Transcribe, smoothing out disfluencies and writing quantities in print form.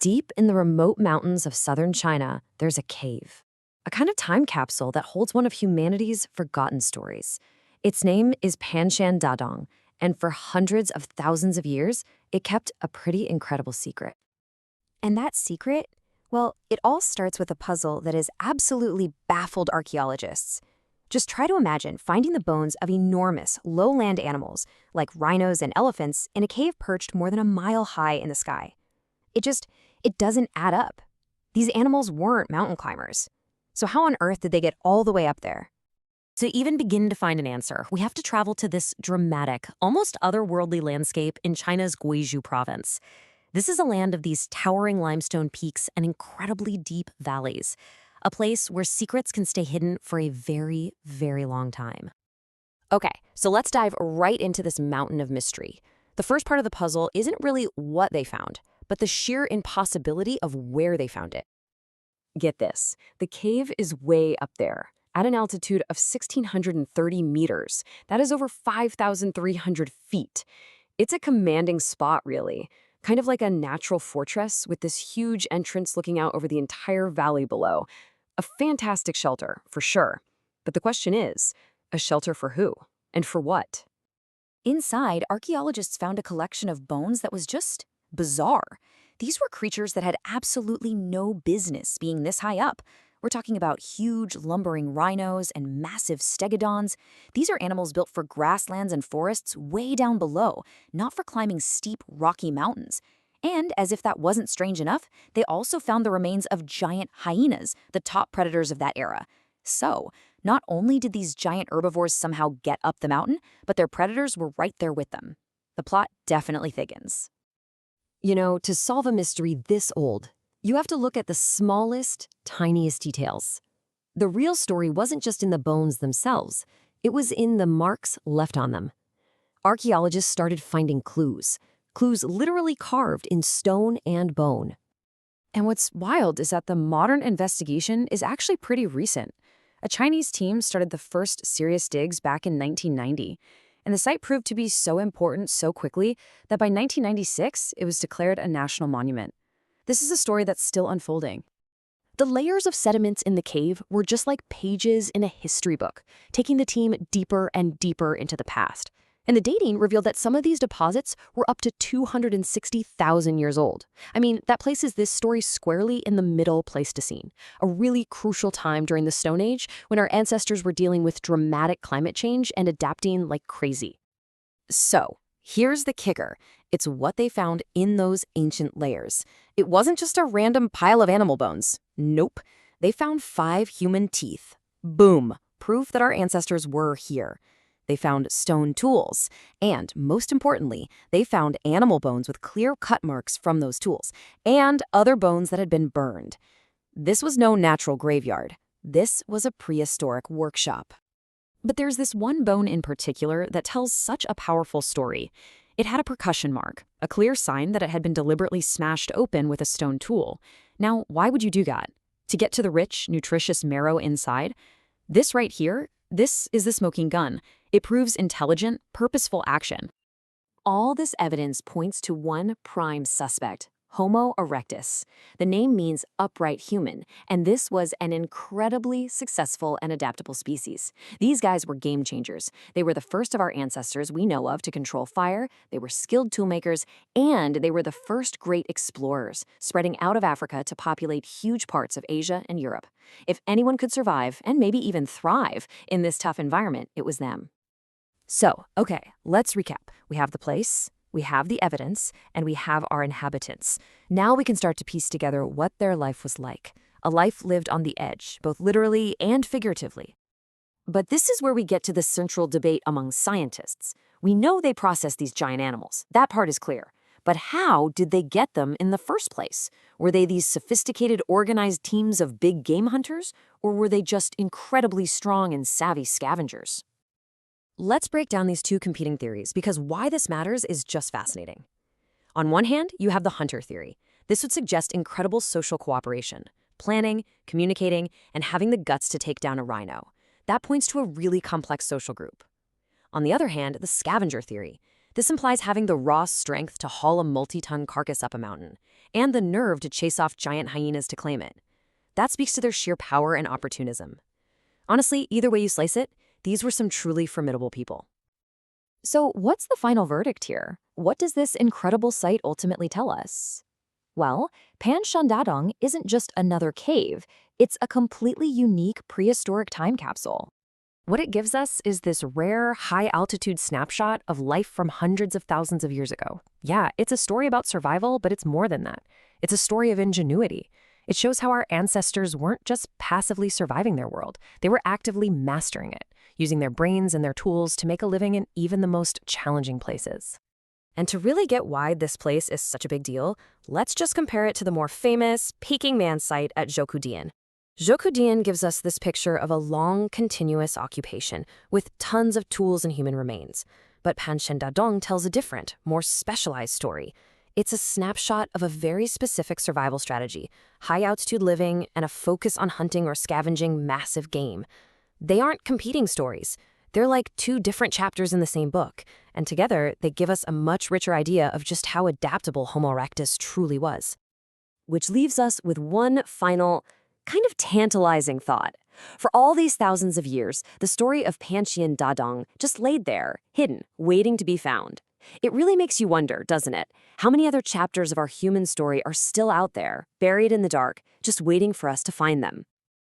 Deep in the remote mountains of southern China, there's a cave, a kind of time capsule that holds one of humanity's forgotten stories. Its name is Panxian Dadong, and for hundreds of thousands of years, it kept a pretty incredible secret. And that secret? Well, it all starts with a puzzle that has absolutely baffled archaeologists. Just try to imagine finding the bones of enormous, lowland animals, like rhinos and elephants, in a cave perched more than a mile high in the sky. It doesn't add up. These animals weren't mountain climbers. So how on earth did they get all the way up there? To even begin to find an answer, we have to travel to this dramatic, almost otherworldly landscape in China's Guizhou province. This is a land of these towering limestone peaks and incredibly deep valleys, a place where secrets can stay hidden for a very, very long time. Okay, so let's dive right into this mountain of mystery. The first part of the puzzle isn't really what they found, but the sheer impossibility of where they found it. Get this, the cave is way up there, at an altitude of 1,630 meters. That is over 5,300 feet. It's a commanding spot, really. Kind of like a natural fortress with this huge entrance looking out over the entire valley below. A fantastic shelter, for sure. But the question is, a shelter for who? And for what? Inside, archaeologists found a collection of bones that was just bizarre. These were creatures that had absolutely no business being this high up. We're talking about huge, lumbering rhinos and massive stegodons. These are animals built for grasslands and forests way down below, not for climbing steep, rocky mountains. And as if that wasn't strange enough, they also found the remains of giant hyenas, the top predators of that era. So, not only did these giant herbivores somehow get up the mountain, but their predators were right there with them. The plot definitely thickens. You know, to solve a mystery this old, you have to look at the smallest, tiniest details. The real story wasn't just in the bones themselves, it was in the marks left on them. Archaeologists started finding clues literally carved in stone and bone. And what's wild is that the modern investigation is actually pretty recent. A Chinese team started the first serious digs back in 1990, and the site proved to be so important so quickly that by 1996, it was declared a national monument. This is a story that's still unfolding. The layers of sediments in the cave were just like pages in a history book, taking the team deeper and deeper into the past. And the dating revealed that some of these deposits were up to 260,000 years old. I mean, that places this story squarely in the Middle Pleistocene, a really crucial time during the Stone Age when our ancestors were dealing with dramatic climate change and adapting like crazy. So, here's the kicker. It's what they found in those ancient layers. It wasn't just a random pile of animal bones. Nope. They found 5 human teeth. Boom. Proof that our ancestors were here. They found stone tools, and most importantly, they found animal bones with clear cut marks from those tools, and other bones that had been burned. This was no natural graveyard. This was a prehistoric workshop. But there's this one bone in particular that tells such a powerful story. It had a percussion mark, a clear sign that it had been deliberately smashed open with a stone tool. Now, why would you do that? To get to the rich, nutritious marrow inside? This right here, this is the smoking gun. It proves intelligent, purposeful action. All this evidence points to one prime suspect, Homo erectus. The name means upright human, and this was an incredibly successful and adaptable species. These guys were game changers. They were the first of our ancestors we know of to control fire, they were skilled toolmakers, and they were the first great explorers, spreading out of Africa to populate huge parts of Asia and Europe. If anyone could survive, and maybe even thrive, in this tough environment, it was them. So, okay, let's recap. We have the place, we have the evidence, and we have our inhabitants. Now we can start to piece together what their life was like. A life lived on the edge, both literally and figuratively. But this is where we get to the central debate among scientists. We know they processed these giant animals. That part is clear. But how did they get them in the first place? Were they these sophisticated, organized teams of big game hunters? Or were they just incredibly strong and savvy scavengers? Let's break down these two competing theories because why this matters is just fascinating. On one hand, you have the hunter theory. This would suggest incredible social cooperation, planning, communicating, and having the guts to take down a rhino. That points to a really complex social group. On the other hand, the scavenger theory. This implies having the raw strength to haul a multi-ton carcass up a mountain, and the nerve to chase off giant hyenas to claim it. That speaks to their sheer power and opportunism. Honestly, either way you slice it, these were some truly formidable people. So what's the final verdict here? What does this incredible site ultimately tell us? Well, Panxian Dadong isn't just another cave. It's a completely unique prehistoric time capsule. What it gives us is this rare, high-altitude snapshot of life from hundreds of thousands of years ago. Yeah, it's a story about survival, but it's more than that. It's a story of ingenuity. It shows how our ancestors weren't just passively surviving their world. They were actively mastering it, using their brains and their tools to make a living in even the most challenging places. And to really get why this place is such a big deal, let's just compare it to the more famous Peking Man site at Zhoukoudian. Zhoukoudian gives us this picture of a long, continuous occupation with tons of tools and human remains. But Panxian Dadong tells a different, more specialized story. It's a snapshot of a very specific survival strategy, high-altitude living, and a focus on hunting or scavenging massive game. They aren't competing stories. They're like two different chapters in the same book, and together they give us a much richer idea of just how adaptable Homo erectus truly was. Which leaves us with one final, kind of tantalizing thought. For all these thousands of years, the story of Panxian Dadong just laid there, hidden, waiting to be found. It really makes you wonder, doesn't it? How many other chapters of our human story are still out there, buried in the dark, just waiting for us to find them?